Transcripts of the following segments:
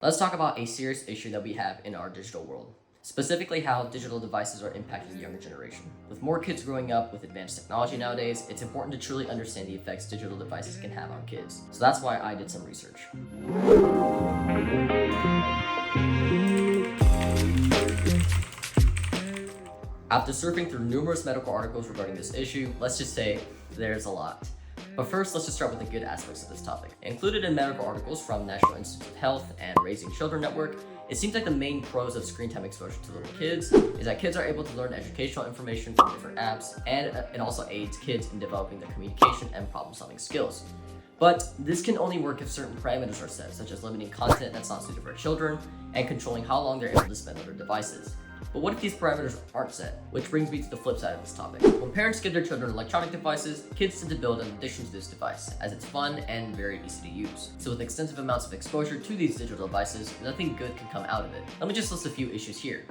Let's talk about a serious issue that we have in our digital world, specifically how digital devices are impacting the younger generation. With more kids growing up with advanced technology nowadays, it's important to truly understand the effects digital devices can have on kids. So that's why I did some research. After surfing through numerous medical articles regarding this issue, let's just say there's a lot. But first, let's just start with the good aspects of this topic. Included in medical articles from National Institute of Health and Raising Children Network, it seems like the main pros of screen time exposure to little kids is that kids are able to learn educational information from different apps, and it also aids kids in developing their communication and problem-solving skills. But this can only work if certain parameters are set, such as limiting content that's not suited for children and controlling how long they're able to spend on their devices. But what if these parameters aren't set? Which brings me to the flip side of this topic. When parents give their children electronic devices, kids tend to build an addiction to this device, as it's fun and very easy to use. So with extensive amounts of exposure to these digital devices, nothing good can come out of it. Let me just list a few issues here.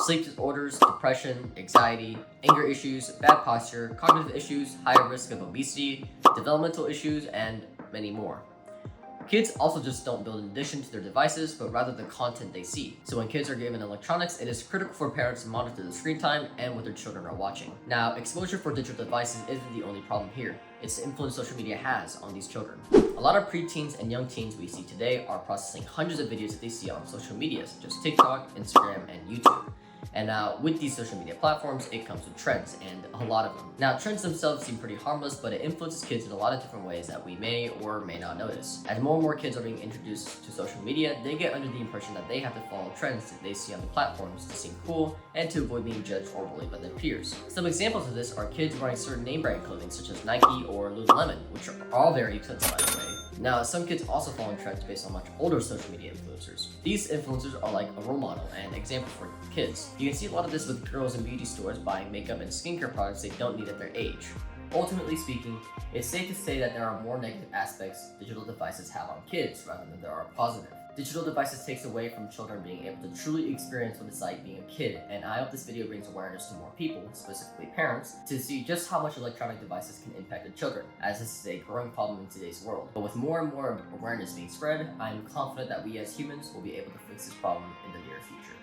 Sleep disorders, depression, anxiety, anger issues, bad posture, cognitive issues, higher risk of obesity, developmental issues, and many more. Kids also just don't build an addiction to their devices, but rather the content they see. So when kids are given electronics, it is critical for parents to monitor the screen time and what their children are watching. Now, exposure for digital devices isn't the only problem here. It's the influence social media has on these children. A lot of preteens and young teens we see today are processing hundreds of videos that they see on social media, such as TikTok, Instagram, and YouTube. And now, with these social media platforms, it comes with trends, and a lot of them. Now, trends themselves seem pretty harmless, but it influences kids in a lot of different ways that we may or may not notice. As more and more kids are being introduced to social media, they get under the impression that they have to follow trends that they see on the platforms to seem cool and to avoid being judged or bullied by their peers. Some examples of this are kids wearing certain name brand clothing such as Nike or Lululemon, which are all very expensive by the way. Now, some kids also follow trends based on much older social media influencers. These influencers are like a role model and example for kids. You can see a lot of this with girls in beauty stores buying makeup and skincare products they don't need at their age. Ultimately speaking, it's safe to say that there are more negative aspects digital devices have on kids rather than there are positive. Digital devices takes away from children being able to truly experience what it's like being a kid, and I hope this video brings awareness to more people, specifically parents, to see just how much electronic devices can impact their children, as this is a growing problem in today's world. But with more and more awareness being spread, I am confident that we as humans will be able to fix this problem in the near future.